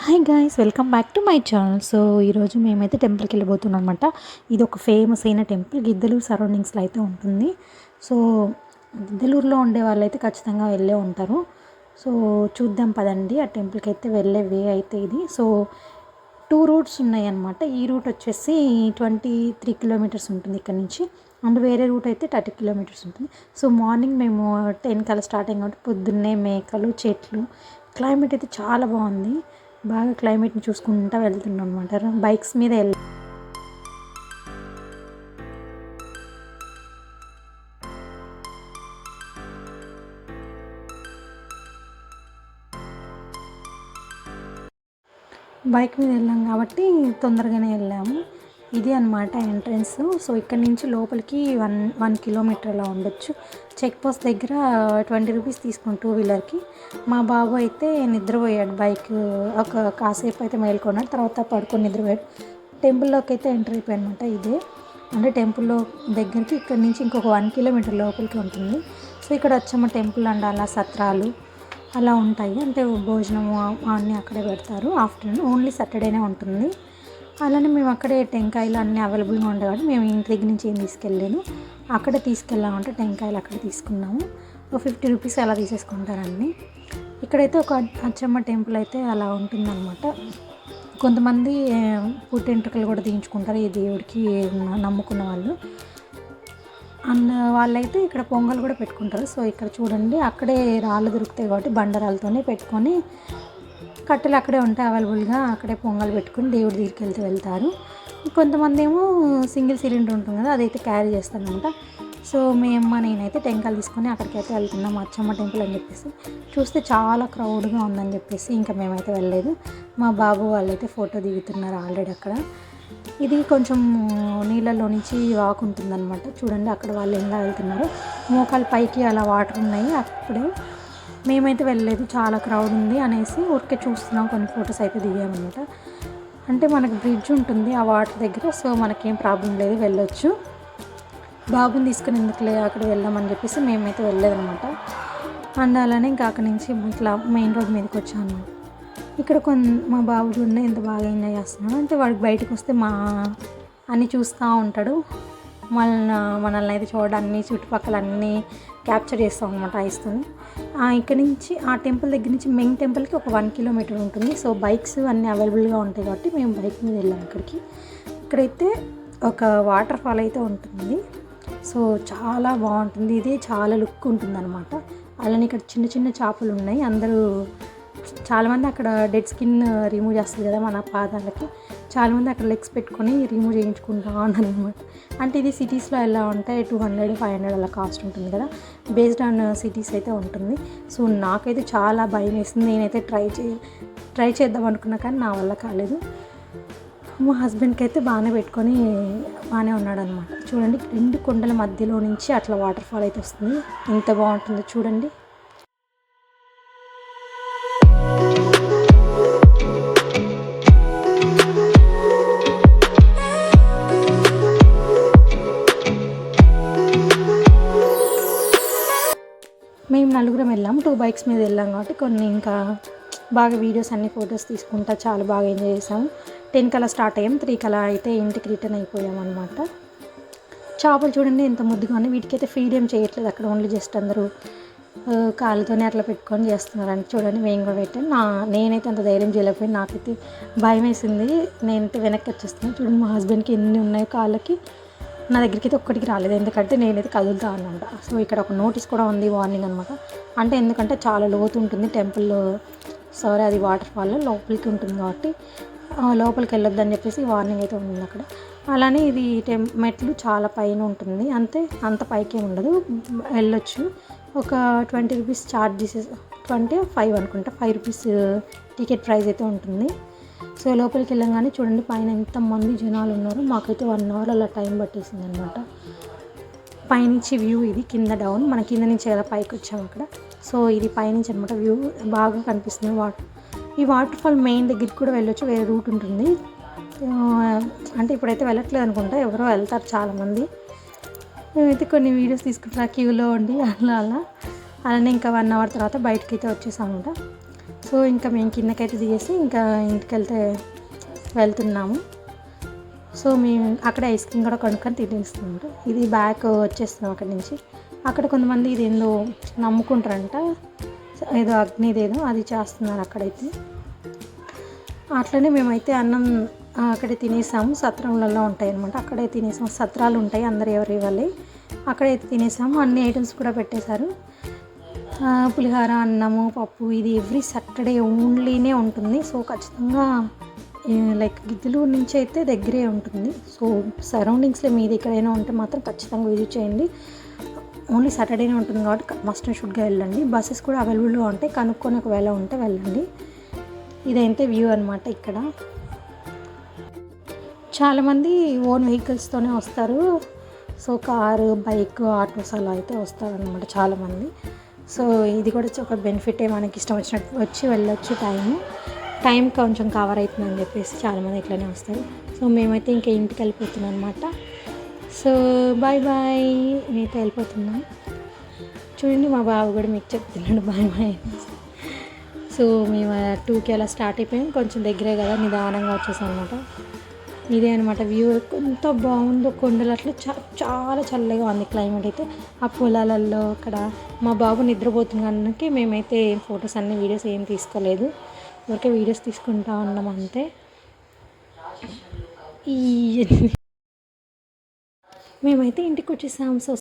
Hi guys, welcome back to my channel. So ఈరోజు మేమైతే టెంపుల్కి వెళ్ళిపోతున్నాం అనమాట. ఇది ఒక ఫేమస్ అయిన టెంపుల్ గిద్దలూరు సరౌండింగ్స్లో అయితే ఉంటుంది. సో గిద్దలూరులో ఉండే వాళ్ళైతే ఖచ్చితంగా వెళ్ళే ఉంటారు. సో చూద్దాం పదండి, ఆ టెంపుల్కి అయితే వెళ్ళే వే అయితే ఇది. సో 2 రూట్స్ ఉన్నాయి అన్నమాట. ఈ రూట్ వచ్చేసి 23 కిలోమీటర్స్ ఉంటుంది ఇక్కడ నుంచి, అండ్ వేరే రూట్ అయితే 30 కిలోమీటర్స్ ఉంటుంది. సో మార్నింగ్ మేము 10 కల్లా స్టార్ట్ అయ్యాం కాబట్టి పొద్దున్నే మేకలు, చెట్లు, క్లైమేట్ అయితే చాలా బాగుంది. బాగా క్లైమేట్ని చూసుకుంటూ వెళ్తున్నాం అనమాట. బైక్స్ మీద వెళ్ళాం కాబట్టి తొందరగానే వెళ్ళాము. ఇది అనమాట ఎంట్రన్స్. సో ఇక్కడ నుంచి లోపలికి 1 కిలోమీటర్ అలా ఉండొచ్చు. చెక్ పోస్ట్ దగ్గర 20 రూపీస్ తీసుకుని 2 వీలర్కి. మా బాబు అయితే నిద్రపోయాడు, బైక్ కాసేపు అయితే మేల్కొన్నాడు, తర్వాత పడుకొని నిద్రపోయాడు. టెంపుల్లోకి అయితే ఎంటర్ అయిపోయాడు అనమాట. ఇదే అంటే టెంపుల్లో దగ్గరికి ఇక్కడ నుంచి ఇంకొక 1 కిలోమీటర్ లోపలికి ఉంటుంది. సో ఇక్కడ వచ్చాము టెంపుల్ అండ్ అలా సత్రాలు అలా ఉంటాయి, అంటే భోజనము అన్నీ అక్కడే పెడతారు. ఆఫ్టర్నూన్ ఓన్లీ సాటర్డేనే ఉంటుంది. అలానే మేము అక్కడే టెంకాయలు అన్నీ అవైలబుల్గా ఉంటాయి కాబట్టి మేము ఇంటి దగ్గర నుంచి ఏం తీసుకెళ్ళలేదు, అక్కడే తీసుకెళ్ళామంటే టెంకాయలు అక్కడ తీసుకున్నాము. ఒక 50 రూపీస్ అలా తీసేసుకుంటారండి. ఇక్కడైతే ఒక అచ్చమ్మ టెంపుల్ అయితే అలా ఉంటుందన్నమాట. కొంతమంది పుట్టెంట్రుకలు కూడా తీయించుకుంటారు ఈ దేవుడికి నమ్ముకున్న వాళ్ళు. అండ్ వాళ్ళైతే ఇక్కడ పొంగల్ కూడా పెట్టుకుంటారు. సో ఇక్కడ చూడండి, అక్కడే రాళ్ళు దొరుకుతాయి కాబట్టి బండరాలతోనే పెట్టుకొని, కట్టెలు అక్కడే ఉంటాయి అవైలబుల్గా, అక్కడే పొంగల్ పెట్టుకుని దేవుడి దగ్గరికి వెళ్తారు. కొంతమంది ఏమో సింగిల్ సిలిండర్ ఉంటుంది కదా, అదైతే క్యారీ చేస్తారనమాట. సో నేనైతే టెంకాయలు తీసుకొని అక్కడికైతే వెళ్తున్నాం, అచ్చమ్మ టెంపుల్ అని చెప్పేసి. చూస్తే చాలా క్రౌడ్గా ఉందని చెప్పేసి ఇంకా మేమైతే వెళ్ళలేదు. మా బాబు వాళ్ళైతే ఫోటో దిగుతున్నారు ఆల్రెడీ అక్కడ. ఇది కొంచెం నీళ్ళల్లో నుంచి వాక్ ఉంటుందన్నమాట. చూడండి అక్కడ వాళ్ళు ఎలా వెళ్తున్నారు, మోకాలు పైకి అలా వాటర్ ఉన్నాయి. అప్పుడే మేమైతే వెళ్ళలేదు, చాలా క్రౌడ్ ఉంది అనేసి ఊరికే చూస్తున్నాం, కొన్ని ఫొటోస్ అయితే దిగామన్నమాట. అంటే మనకు బ్రిడ్జ్ ఉంటుంది ఆ వాటర్ దగ్గర, సో మనకేం ప్రాబ్లం లేదు, వెళ్ళొచ్చు. బాబుని తీసుకుని ఎందుకులే అక్కడ వెళ్దామని చెప్పేసి మేమైతే వెళ్ళలేదన్నమాట. అండ్ అలానే ఇంకా అక్కడి నుంచి ఇట్లా మెయిన్ రోడ్ మీదకి వచ్చాను. ఇక్కడ మా బాబు చూడండి ఎంత బాగా ఎంజాయ్ చేస్తున్నాడు, అంటే వాడికి బయటకు వస్తే అన్నీ చూస్తూ ఉంటాడు. మనల్ని అయితే చూడడాన్ని చుట్టుపక్కల అన్నీ క్యాప్చర్ చేస్తాం అనమాట ఐస్తోని. ఇక్కడ నుంచి ఆ టెంపుల్ దగ్గర నుంచి మెయిన్ టెంపుల్కి ఒక 1 కిలోమీటర్ ఉంటుంది. సో బైక్స్ అన్నీ అవైలబుల్గా ఉంటాయి కాబట్టి మేము బైక్ మీద వెళ్ళాం అక్కడికి. ఇక్కడైతే ఒక వాటర్ ఫాల్ అయితే ఉంటుంది. సో చాలా బాగుంటుంది, ఇది చాలా లుక్ ఉంటుంది అనమాట. అలానే ఇక్కడ చిన్న చిన్న చేపలు ఉన్నాయి. చాలామంది అక్కడ డెడ్ స్కిన్ రిమూవ్ చేస్తారు కదా మన పాదాలకి, చాలామంది అక్కడ లెగ్స్ పెట్టుకొని రిమూవ్ చేయించుకుంటా ఉన్నారు అనమాట. అంటే ఇది సిటీస్లో ఎలా ఉంటాయి 200, 500 అలా కాస్ట్ ఉంటుంది కదా, బేస్డ్ ఆన్ సిటీస్ అయితే ఉంటుంది. సో నాకైతే చాలా భయం వేసింది, నేనైతే ట్రై చేద్దాం అనుకున్నా కానీ నా వల్ల కాలేదు. మా హస్బెండ్కి అయితే బాగానే ఉన్నాడు అనమాట. చూడండి 2 కొండల మధ్యలో నుంచి అట్లా వాటర్ ఫాల్ అయితే వస్తుంది, ఎంత బాగుంటుందో చూడండి. మేము 4 వెళ్ళాము, 2 బైక్స్ మీద వెళ్ళాం కాబట్టి కొన్ని ఇంకా బాగా వీడియోస్ అన్ని ఫొటోస్ తీసుకుంటా చాలా బాగా ఎంజాయ్ చేసాము. 10 కల్లా స్టార్ట్ అయ్యాం, 3 కల్లా అయితే ఇంటికి రిటర్న్ అయిపోయాం అనమాట. చేపలు చూడండి ఎంత ముద్దుగా ఉన్నాయి. వీటికైతే ఫీడ్ ఏం చేయట్లేదు అక్కడ, ఓన్లీ జస్ట్ అందరూ కాళ్ళతోనే అట్లా పెట్టుకొని చేస్తున్నారండి. చూడండి మేము కూడా పెట్టాను. నేనైతే అంత ధైర్యం చేయలేకపోయాను, నాకైతే భయం వేసింది, నేనైతే వెనక్కి వచ్చేస్తున్నాను. చూడండి మా హస్బెండ్కి ఎన్ని ఉన్నాయి కాళ్ళకి, నా దగ్గరికి అయితే ఒక్కటికి రాలేదు, ఎందుకంటే నేనైతే కదులుతా అన్నమాట. సో ఇక్కడ ఒక నోటీస్ కూడా ఉంది, వార్నింగ్ అనమాట. అంటే ఎందుకంటే చాలా లోతు ఉంటుంది టెంపుల్, అది వాటర్ ఫాల్ లోపలికి ఉంటుంది కాబట్టి లోపలికి వెళ్ళొద్దని చెప్పేసి వార్నింగ్ అయితే ఉంది అక్కడ. అలానే ఇది మెట్లు చాలా పైన ఉంటుంది, అంత పైకే ఉండదు, వెళ్ళొచ్చు. ఒక 20 రూపీస్ ఛార్జ్ చేసేసి 25 అనుకుంటా, 5 రూపీస్ టికెట్ ప్రైస్ అయితే ఉంటుంది. సో లోపలికి వెళ్ళగానే చూడండి పైన ఎంతమంది జనాలు ఉన్నారు. మాకైతే 1 అవర్ అలా టైం పట్టేసింది అనమాట. పైనుంచి వ్యూ ఇది, కింద డౌన్, మన కింద నుంచి కదా పైకి వచ్చాము అక్కడ. సో ఇది పైనుంచి అనమాట వ్యూ బాగా కనిపిస్తుంది. ఈ వాటర్ ఫాల్ మెయిన్ దగ్గరికి కూడా వెళ్ళొచ్చు, వేరే రూట్ ఉంటుంది. అంటే ఇప్పుడైతే వెళ్ళట్లేదు అనుకుంటా, ఎవరో వెళ్తారు చాలామంది. మేమైతే కొన్ని వీడియోస్ తీసుకుంటారా క్యూలో ఉండి అలానే ఇంకా 1 అవర్ తర్వాత బయటకి అయితే వచ్చేసామన్నమాట. సో ఇంకా మేము కిందకైతే దిగేసి ఇంకా ఇంటికి వెళ్తున్నాము. సో మేము అక్కడ ఐస్ క్రీమ్ కూడా కొనుక్కొని తినేస్తున్నాడు. ఇది బ్యాక్ వచ్చేస్తున్నాం అక్కడి నుంచి. అక్కడ కొంతమంది ఇది ఏందో నమ్ముకుంటారంట, ఏదో అగ్నిదేదో అది చేస్తున్నారు అక్కడైతే. అట్లనే మేమైతే అన్నం అక్కడే తినేసాము. సత్రంలలో ఉంటాయి అనమాట, అక్కడే తినేసాము. సత్రాలు ఉంటాయి అందరు ఎవరి వాళ్ళే, అక్కడైతే తినేసాము. అన్ని ఐటమ్స్ కూడా పెట్టేశారు. పులిహార, అన్నము, పప్పు. ఇది ఎవ్రీ సాటర్డే ఓన్లీనే ఉంటుంది. సో ఖచ్చితంగా లైక్ గిద్దలూరు నుంచి అయితే దగ్గరే ఉంటుంది. సో సరౌండింగ్స్లో మీది ఎక్కడైనా ఉంటే మాత్రం ఖచ్చితంగా విజిట్ చేయండి. ఓన్లీ సాటర్డేనే ఉంటుంది కాబట్టి మస్ట్ అండ్ షుడ్గా వెళ్ళండి. బస్సెస్ కూడా అవైలబుల్గా ఉంటాయి, కనుక్కొని ఒకవేళ ఉంటే వెళ్ళండి. ఇదైతే వ్యూ అనమాట. ఇక్కడ చాలామంది ఓన్ వెహికల్స్తోనే వస్తారు. సో కారు, బైక్, ఆటోస్ అలా అయితే వస్తారనమాట చాలామంది. సో ఇది కూడా ఒక బెనిఫిటే, మనకి ఇష్టం వచ్చినట్టు వచ్చి వెళ్ళొచ్చు. టైం కొంచెం కవర్ అవుతుందని చెప్పేసి చాలామంది ఇట్లనే వస్తారు. సో మేమైతే ఇంకా ఇంటికి వెళ్ళిపోతున్నాం అనమాట. సో బాయ్ బాయ్, నేనైతే వెళ్ళిపోతున్నాం. చూడండి మా బాబు కూడా మీకు చెప్తున్నాడు బాయ్ బాయ్. సో మేము 2కి అలా స్టార్ట్ అయిపోయాం. కొంచెం దగ్గరే కదా, నిదానంగా వచ్చేసాం అనమాట. ఇదే అనమాట వ్యూ. ఎంత బాగుందో, కొండలు అట్లా చాలా చల్లగా ఉంది క్లైమేట్ అయితే. ఆ పొలాలలో అక్కడ మా బాబు నిద్రపోతున్నానికి మేమైతే ఫొటోస్ అన్ని వీడియోస్ ఏం తీసుకోలేదు, ఊరికే వీడియోస్ తీసుకుంటా ఉన్నాం అంతే. మేమైతే ఇంటికి వచ్చేసాం. సో